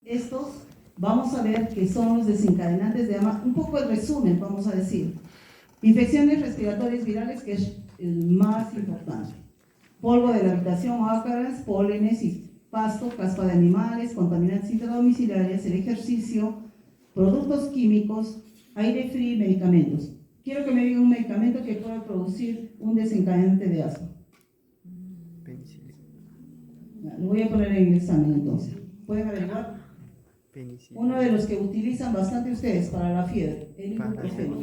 Estos vamos a ver que son los desencadenantes de asma. Un poco el resumen, vamos a decir. Infecciones respiratorias virales, que es el más importante. Polvo de la habitación, ácaras, pólenes y pasto, caspa de animales, contaminantes intradomiciliarias, el ejercicio, productos químicos, aire frío y medicamentos. Quiero que me digan un medicamento que pueda producir un desencadenante de asma. Lo voy a poner en el examen entonces. ¿Pueden averiguar? Uno de los que utilizan bastante ustedes para la fiebre, el ibuprofeno.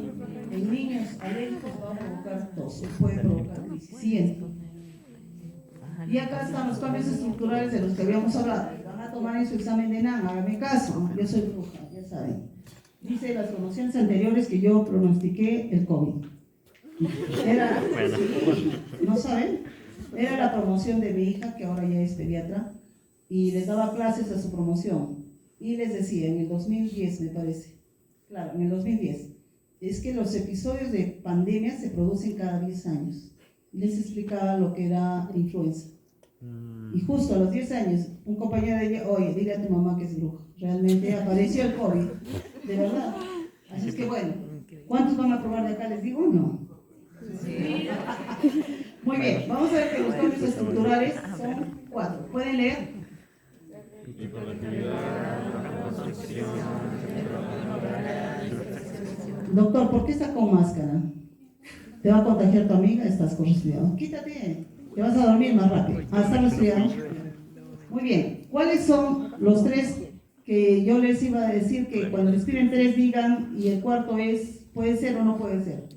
En niños alérgicos va a provocar tos, puede provocar crisis. Siguiente. Y acá están los cambios estructurales de los que habíamos hablado. Van a tomar en su examen de NAN, háganme caso, yo soy bruja, ya saben. Dice las promociones anteriores que yo pronostiqué el COVID. Era, ¿no saben? Era la promoción de mi hija, que ahora ya es pediatra, y les daba clases a su promoción. Y les decía, en el 2010 me parece, claro, en el 2010, es que los episodios de pandemia se producen cada 10 años. Les explicaba lo que era influenza. Y justo a los 10 años, un compañero de ella, oye, dile a tu mamá que es bruja. Realmente apareció el COVID, de verdad. Así es que bueno, ¿cuántos van a probar de acá? Les digo, no. Sí. Muy bien, vamos a ver que los cambios estructurales son 4. ¿Pueden leer? Doctor, ¿por qué está con máscara? ¿Te va a contagiar tu amiga? Estás con resfriado. Quítate, te vas a dormir más rápido. ¿Está resfriado? Muy bien. ¿Cuáles son los 3 que yo les iba a decir que cuando les piden 3 digan y el cuarto es, puede ser o no puede ser?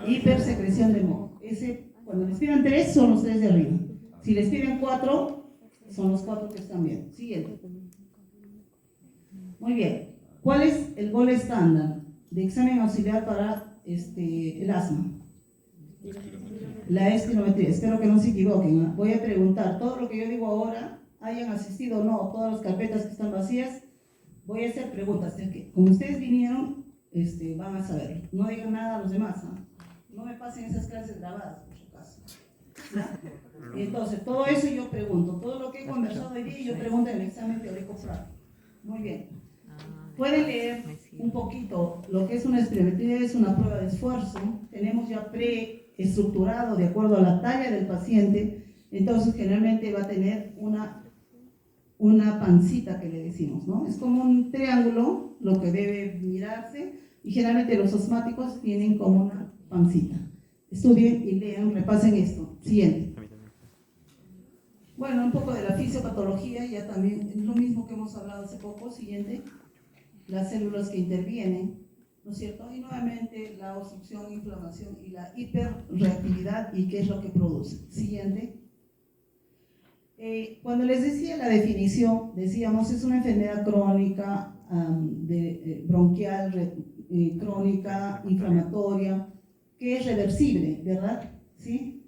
Hipersecreción de moco. Cuando les piden 3 son los 3 de arriba. Si les piden 4, son los 4 que están bien. Siguiente. Muy bien. ¿Cuál es el gol estándar de examen auxiliar para el asma? La espirometría. Espero que no se equivoquen, ¿eh? Voy a preguntar, todo lo que yo digo ahora, hayan asistido o no, todas las carpetas que están vacías, voy a hacer preguntas. Como ustedes vinieron, van a saber. No digan nada a los demás, ¿no? No me pasen esas clases grabadas, por su caso. ¿No? Entonces, todo eso yo pregunto. Todo lo que he conversado hoy día, yo pregunto en el examen teórico práctico. Muy bien. Pueden leer un poquito lo que es una espirometría, es una prueba de esfuerzo. Tenemos ya preestructurado de acuerdo a la talla del paciente. Entonces, generalmente va a tener una pancita que le decimos, ¿no? Es como un triángulo, lo que debe mirarse, y generalmente los asmáticos tienen como una pancita. Estudien y lean, repasen esto. Siguiente. Bueno, un poco de la fisiopatología, ya también es lo mismo que hemos hablado hace poco. Siguiente. Las células que intervienen, ¿no es cierto? Y nuevamente la obstrucción, inflamación y la hiperreactividad y qué es lo que produce. Siguiente. Cuando les decía la definición, decíamos es una enfermedad crónica, bronquial, crónica, inflamatoria, que es reversible, ¿verdad? ¿Sí?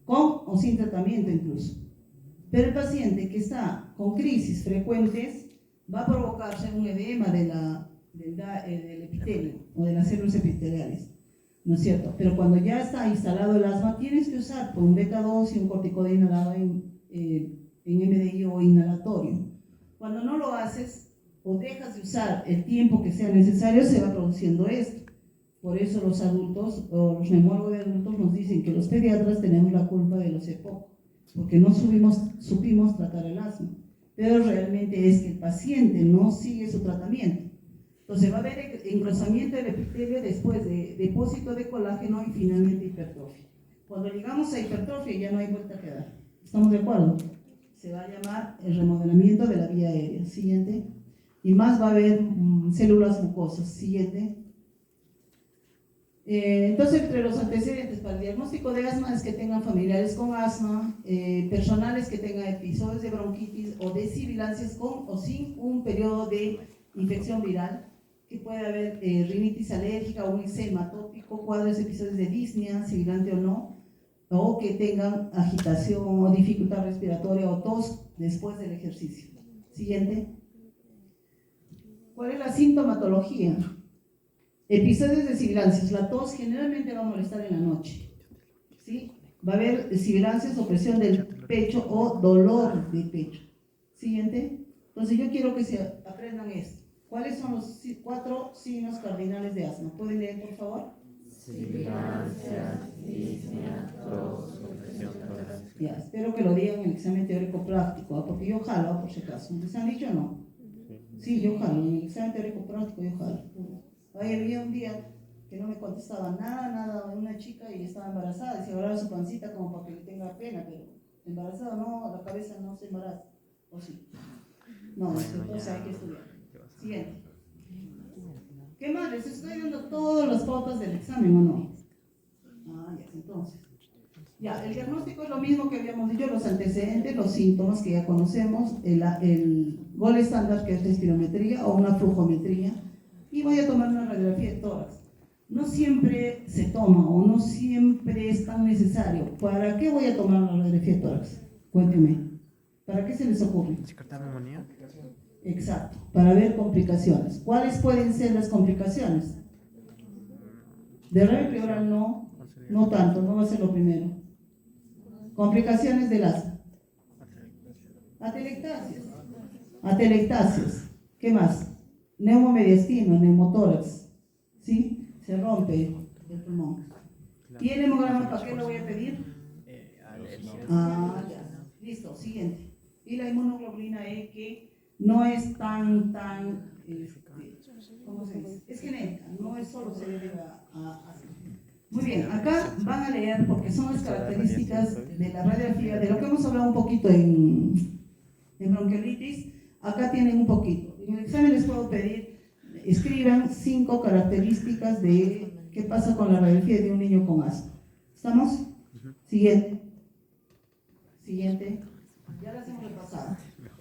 Con o sin tratamiento incluso. Pero el paciente que está con crisis frecuentes va a provocarse un edema del epitelio o de las células epiteliales, ¿no es cierto? Pero cuando ya está instalado el asma, tienes que usar un beta-2 y un corticoide inhalado en MDI o inhalatorio. Cuando no lo haces o dejas de usar el tiempo que sea necesario, se va produciendo esto. Por eso los adultos o los neumólogos de adultos nos dicen que los pediatras tenemos la culpa de los EPOC, porque no supimos tratar el asma. Pero realmente es que el paciente no sigue su tratamiento. Entonces va a haber engrosamiento del epitelio después de depósito de colágeno y finalmente hipertrofia. Cuando llegamos a hipertrofia ya no hay vuelta que dar. ¿Estamos de acuerdo? Se va a llamar el remodelamiento de la vía aérea. Siguiente. Y más va a haber células mucosas. Siguiente. Entonces, entre los antecedentes para el diagnóstico de asma es que tengan familiares con asma, personales que tengan episodios de bronquitis o de sibilancias con o sin un periodo de infección viral, que puede haber rinitis alérgica o un eczema atópico, cuadros episodios de disnea, sibilante o que tengan agitación o dificultad respiratoria o tos después del ejercicio. Siguiente. ¿Cuál es la sintomatología? Episodios de sibilancias. La tos generalmente va a molestar en la noche, ¿sí? Va a haber sibilancias, opresión del pecho o dolor de pecho. Siguiente. Entonces yo quiero que se aprendan esto. ¿Cuáles son los 4 signos cardinales de asma? ¿Pueden leer, por favor? Sibilancia, disnea, tos, compresión torácica. Ya, espero que lo digan en el examen teórico práctico, porque yo jalo, por si acaso. ¿Les han dicho o no? Sí, yo jalo. En el examen teórico práctico yo jalo. Ahí había un día que no me contestaba nada, una chica y estaba embarazada, y se agarraba su pancita como para que le tenga pena, pero embarazada no, la cabeza no se embaraza, ¿o sí? No, entonces hay que estudiar. Siguiente. ¿Qué más? ¿Les estoy dando todas las pautas del examen o no? Ah, ya, entonces. Ya, el diagnóstico es lo mismo que habíamos dicho, los antecedentes, los síntomas que ya conocemos, el gol estándar que es la espirometría o una flujometría, y voy a tomar una radiografía de tórax. No siempre se toma o no siempre es tan necesario. ¿Para qué voy a tomar la radiografía de tórax? Cuéntenme. ¿Para qué se les ocurre? ¿Descartar neumonía? Exacto, para ver complicaciones. ¿Cuáles pueden ser las complicaciones? Derrame pleural no tanto, no va a ser lo primero. Complicaciones del asma. Atelectasias. ¿Qué más? Neumomediastino, neumotórax. ¿Sí? Se rompe el pulmón. ¿Y el hemograma para qué lo voy a pedir? Ah, ya. Listo, siguiente. Y la inmunoglobulina E, que no es tan ¿cómo se dice? Es genética, no es solo se debe a Muy bien, acá van a leer porque son las características de la radiografía, de lo que hemos hablado un poquito en bronquiolitis. Acá tienen un poquito. En el examen les puedo pedir, escriban 5 características de qué pasa con la radiografía de un niño con asma. ¿Estamos? Siguiente. Ya las hemos repasado.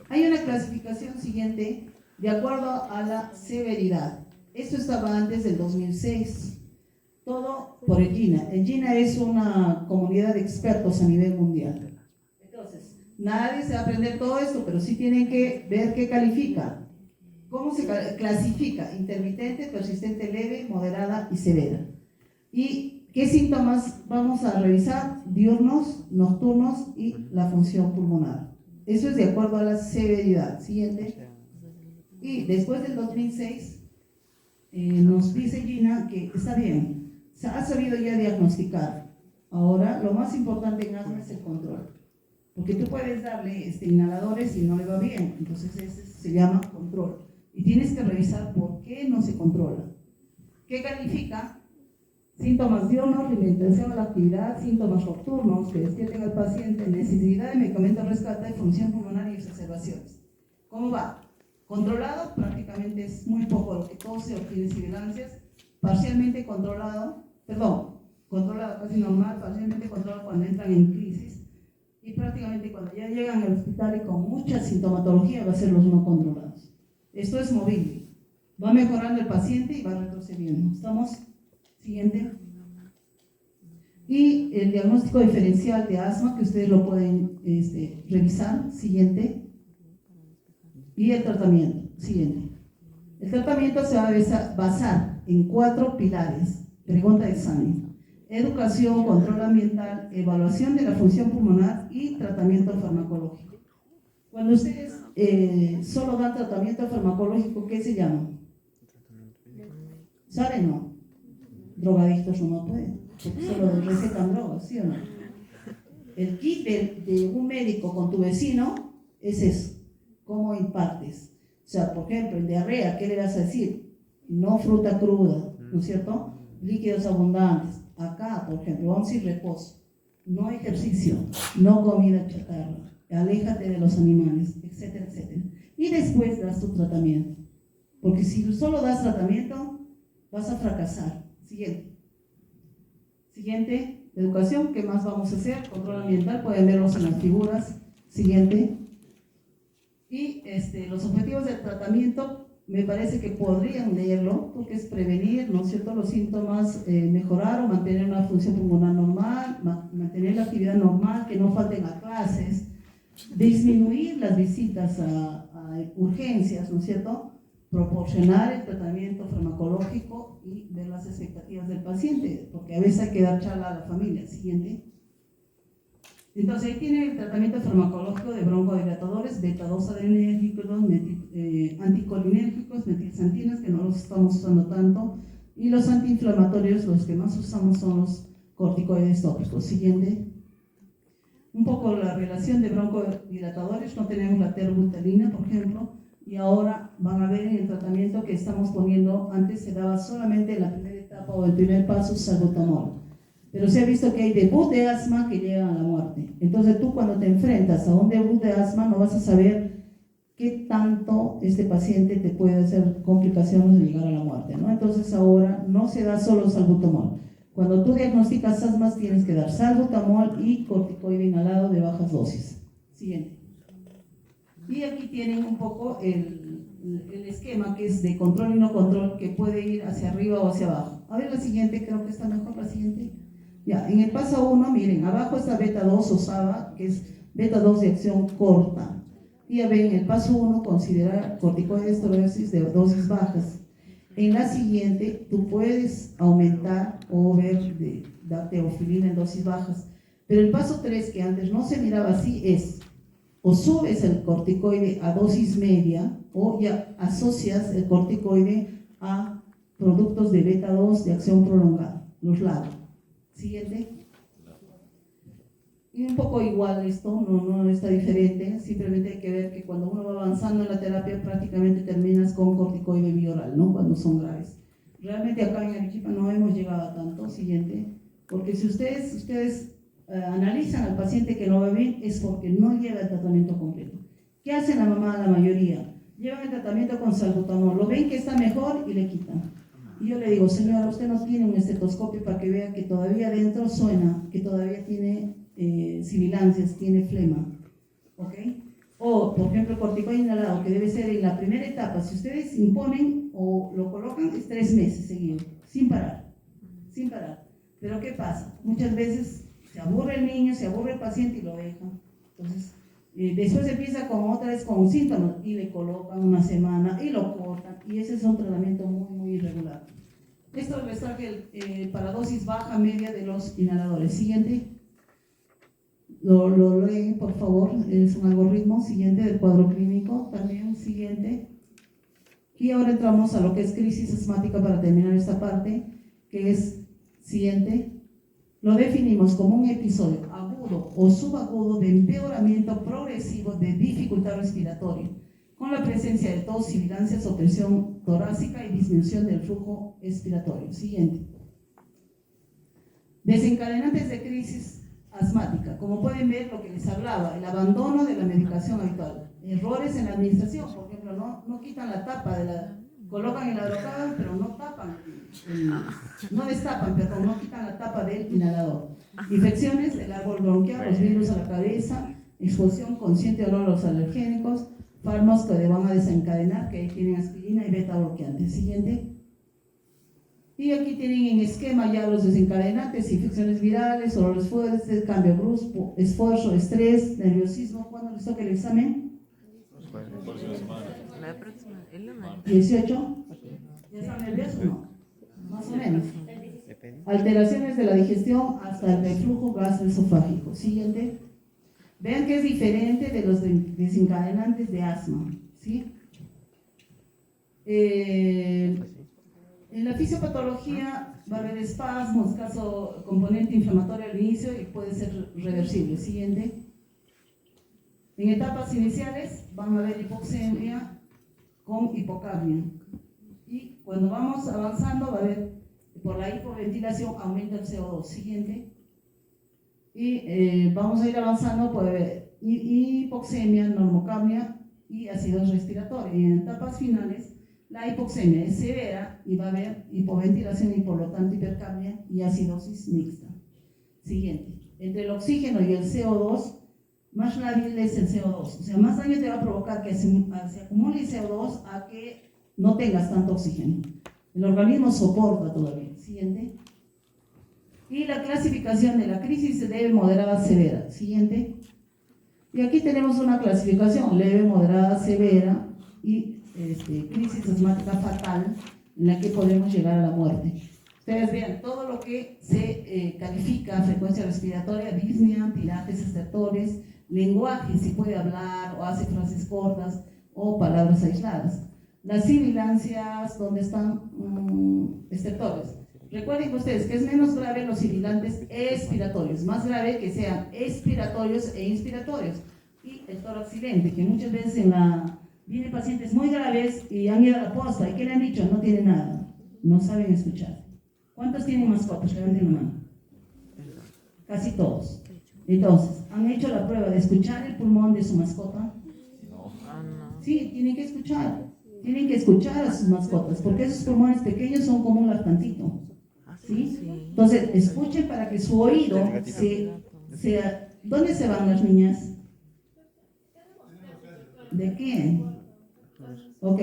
Hay una clasificación siguiente de acuerdo a la severidad. Esto estaba antes del 2006. Todo por el GINA. El GINA es una comunidad de expertos a nivel mundial. Entonces, nadie se va a aprender todo esto, pero sí tienen que ver qué califica. ¿Cómo se clasifica? Intermitente, persistente, leve, moderada y severa. ¿Y qué síntomas vamos a revisar? Diurnos, nocturnos y la función pulmonar. Eso es de acuerdo a la severidad. Siguiente. Y después del 2006, nos dice Gina que está bien. Se ha sabido ya diagnosticar. Ahora, lo más importante en asma es el control. Porque tú puedes darle inhaladores y no le va bien. Entonces, ese se llama control. Y tienes que revisar por qué no se controla. ¿Qué califica? Síntomas diurnos, limitación a la actividad, síntomas nocturnos que despierten al paciente, necesidad de medicamento rescate, función pulmonar y exacerbaciones. ¿Cómo va? Controlado, prácticamente es muy poco lo que tose o tiene sibilancias. Parcialmente controlado, casi normal, parcialmente controlado cuando entran en crisis. Y prácticamente cuando ya llegan al hospital y con mucha sintomatología va a ser los no controlados. Esto es movible. Va mejorando el paciente y va retrocediendo. ¿Estamos? Siguiente. Y el diagnóstico diferencial de asma, que ustedes lo pueden revisar. Siguiente. Y el tratamiento. Siguiente. El tratamiento se va a basar en 4 pilares. Pregunta de examen. Educación, control ambiental, evaluación de la función pulmonar y tratamiento farmacológico. Cuando ustedes solo dan tratamiento farmacológico, ¿qué se llama? ¿Saben o no? Drogadictos no pueden, porque solo recetan drogas, ¿sí o no? El kit de un médico con tu vecino es eso. ¿Cómo impartes? O sea, por ejemplo, en diarrea, ¿qué le vas a decir? No fruta cruda, ¿no es cierto? Líquidos abundantes. Acá, por ejemplo, vamos a decir reposo. No ejercicio, no comida chatarra, aléjate de los animales, etcétera, etcétera. Y después das tu tratamiento. Porque si solo das tratamiento, vas a fracasar. Siguiente, educación, ¿qué más vamos a hacer? Control ambiental, pueden verlos en las figuras. Siguiente. Y los objetivos del tratamiento, me parece que podrían leerlo, porque es prevenir, ¿no es cierto?, los síntomas, mejorar o mantener una función pulmonar normal, mantener la actividad normal, que no falten a clases, disminuir las visitas a urgencias, ¿no es cierto?, proporcionar el tratamiento farmacológico y ver las expectativas del paciente, porque a veces hay que dar charla a la familia. Siguiente. Entonces ahí tiene el tratamiento farmacológico de broncodilatadores, beta-2 adrenérgicos, anticolinérgicos, metilxantinas, que no los estamos usando tanto, y los antiinflamatorios, los que más usamos son los corticoides tópicos. Siguiente. Un poco la relación de broncodilatadores, no tenemos la terbutaline, por ejemplo, y ahora van a ver en el tratamiento que estamos poniendo, antes se daba solamente en la primera etapa o el primer paso salbutamol. Pero se ha visto que hay debut de asma que llegan a la muerte. Entonces tú cuando te enfrentas a un debut de asma no vas a saber qué tanto este paciente te puede hacer complicaciones de llegar a la muerte, ¿no? Entonces ahora no se da solo salbutamol. Cuando tú diagnosticas asmas tienes que dar salbutamol y corticoide inhalado de bajas dosis. Siguiente. Y aquí tienen un poco el esquema que es de control y no control, que puede ir hacia arriba o hacia abajo. A ver la siguiente, creo que está mejor la siguiente. Ya, en el paso 1, miren, abajo está beta-2 o SABA, que es beta-2 de acción corta. Y ya ven, en el paso 1, considerar corticoides esteroides de dosis bajas. En la siguiente, tú puedes aumentar o ver la teofilina en dosis bajas. Pero el paso 3, que antes no se miraba así, es o subes el corticoide a dosis media o ya asocias el corticoide a productos de beta-2 de acción prolongada, los LAG. Siguiente. Y un poco igual esto, no está diferente, simplemente hay que ver que cuando uno va avanzando en la terapia prácticamente terminas con corticoide bioral, ¿no? Cuando son graves. Realmente acá en Arequipa no hemos llegado a tanto, siguiente, porque si ustedes analizan al paciente que no va bien es porque no lleva el tratamiento completo. ¿Qué hace la mamá la mayoría? Llevan el tratamiento con salbutamol, lo ven que está mejor y le quitan. Y yo le digo, señora, usted no tiene un estetoscopio para que vea que todavía adentro suena, que todavía tiene sibilancias, tiene flema, ¿ok? O, por ejemplo, corticoide inhalado, que debe ser en la primera etapa. Si ustedes imponen o lo colocan, es 3 meses seguidos, sin parar, sin parar. Pero ¿qué pasa? Muchas veces se aburre el niño, se aburre el paciente y lo dejan. Entonces, después empieza con otra vez con síntomas y le colocan una semana y lo cortan. Y ese es un tratamiento muy irregular. Esto les traje para dosis baja, media de los inhaladores. Siguiente. Lo leen, por favor. Es un algoritmo. Siguiente del cuadro clínico. También siguiente. Y ahora entramos a lo que es crisis asmática para terminar esta parte, que es siguiente. Lo definimos como un episodio agudo o subagudo de empeoramiento progresivo de dificultad respiratoria, con la presencia de tos, sibilancias o presión torácica y disminución del flujo expiratorio. Siguiente. Desencadenantes de crisis asmática. Como pueden ver, lo que les hablaba, el abandono de la medicación habitual. Errores en la administración, por ejemplo, no quitan la tapa de la... Colocan el hidrocarbón, pero no tapan, no destapan, perdón, no quitan la tapa del inhalador. Infecciones del árbol bronquial, los virus a la cabeza, exposición consciente de los alergénicos, fármacos que van a desencadenar, que ahí tienen aspirina y beta bloqueantes. Siguiente. Y aquí tienen en esquema ya los desencadenantes, infecciones virales, olores fuertes, cambio brusco, esfuerzo, estrés, nerviosismo. ¿Cuándo les toca el examen? La próxima, el lunes. 18. ¿Ya están nerviosos o no? Más o menos. Alteraciones de la digestión hasta el reflujo gastroesofágico. Siguiente. Vean que es diferente de los desencadenantes de asma, ¿sí? En la fisiopatología va a haber espasmos, caso componente inflamatorio al inicio y puede ser reversible. Siguiente. En etapas iniciales van a haber hipoxemia con hipocapnia. Y cuando vamos avanzando va a haber, por la hipoventilación aumenta el CO2. Siguiente. Y vamos a ir avanzando, puede haber hipoxemia, normocapnia y acidosis respiratoria. Y en etapas finales, la hipoxemia es severa y va a haber hipoventilación y por lo tanto hipercapnia y acidosis mixta. Siguiente. Entre el oxígeno y el CO2, más lábil es el CO2. O sea, más daño te va a provocar que se acumule CO2 a que no tengas tanto oxígeno. El organismo soporta todavía. Siguiente. Y la clasificación de la crisis leve, moderada, severa. Siguiente. Y aquí tenemos una clasificación, leve, moderada, severa y crisis asmática fatal, en la que podemos llegar a la muerte. Ustedes vean, todo lo que se califica, frecuencia respiratoria, disnea, pilates, estertores, lenguaje, si puede hablar o hace frases cortas o palabras aisladas. Las sibilancias, donde están estertores. Recuerden ustedes que es menos grave los sibilantes expiratorios, más grave que sean expiratorios e inspiratorios. Y el tórax silente, que muchas veces vienen pacientes muy graves y han ido a la posta. ¿Y qué le han dicho? No tiene nada, no saben escuchar. ¿Cuántos tienen mascotas? Levanten la mano. Casi todos. Entonces, ¿han hecho la prueba de escuchar el pulmón de su mascota? Sí, tienen que escuchar. Tienen que escuchar a sus mascotas, porque esos pulmones pequeños son como un lactantito. ¿Sí? Entonces, escuchen para que su oído sea... ¿Dónde se van las niñas? ¿De qué? Ok.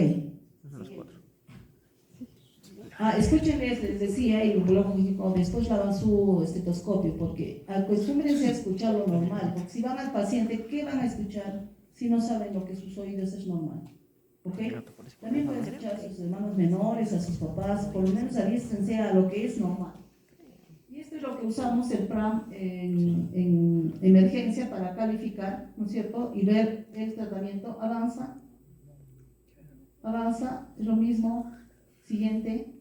Escúchenles, les decía, y luego después lavan su estetoscopio, porque acostúmbrense a escuchar lo normal, porque si van al paciente, ¿qué van a escuchar si no saben lo que sus oídos es normal? ¿Ok? También pueden escuchar a sus hermanos menores, a sus papás, por lo menos avísense a lo que es normal. Y esto es lo que usamos el PRAM en emergencia para calificar, ¿no es cierto? Y ver el tratamiento. Avanza, es lo mismo. Siguiente.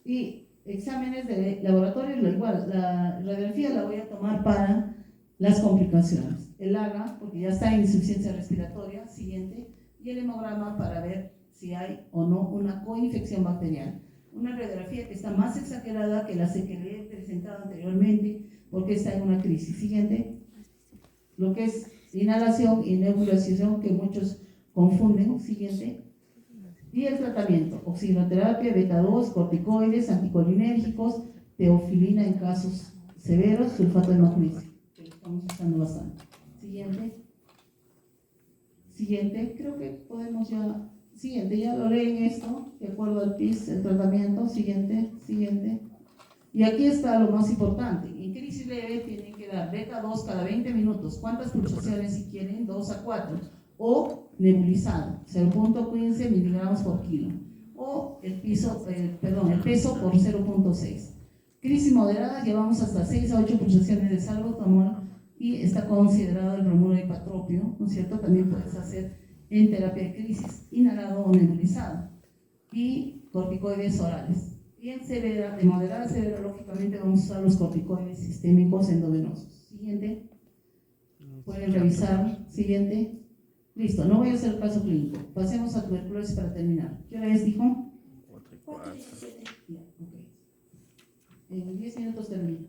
Y exámenes de laboratorio, lo igual. La radiografía la voy a tomar para las complicaciones. El AGA, porque ya está en insuficiencia respiratoria. Siguiente. Y el hemograma para ver si hay o no una coinfección bacteriana. Una radiografía que está más exagerada que la que le he presentado anteriormente, porque está en una crisis. Siguiente. Lo que es inhalación y nebulización, que muchos confunden. Siguiente. Y el tratamiento: oxigenoterapia, beta-2, corticoides, anticolinérgicos, teofilina en casos severos, sulfato de magnesio, que lo estamos usando bastante. Siguiente, creo que podemos ya. Siguiente, ya lo leen esto, de acuerdo al PIS, el tratamiento. Siguiente. Y aquí está lo más importante. En crisis leve tienen que dar beta-2 cada 20 minutos. ¿Cuántas pulsaciones si quieren? 2 a 4. O nebulizado, 0.15 miligramos por kilo. O el peso por 0.6. Crisis moderada, llevamos hasta 6 a 8 pulsaciones de salbutamol y está considerado el bromuro hipatropio, ¿no es cierto? También puedes hacer en terapia de crisis, inhalado o nebulizado. Y corticoides orales. Y en severa, de moderada a severa, lógicamente vamos a usar los corticoides sistémicos endovenosos. Siguiente. Pueden revisar. Siguiente. Listo, no voy a hacer caso clínico. Pasemos a tuberculosis para terminar. ¿Qué hora es, dijo? 4:17. Ya, ok. En 10 minutos termino.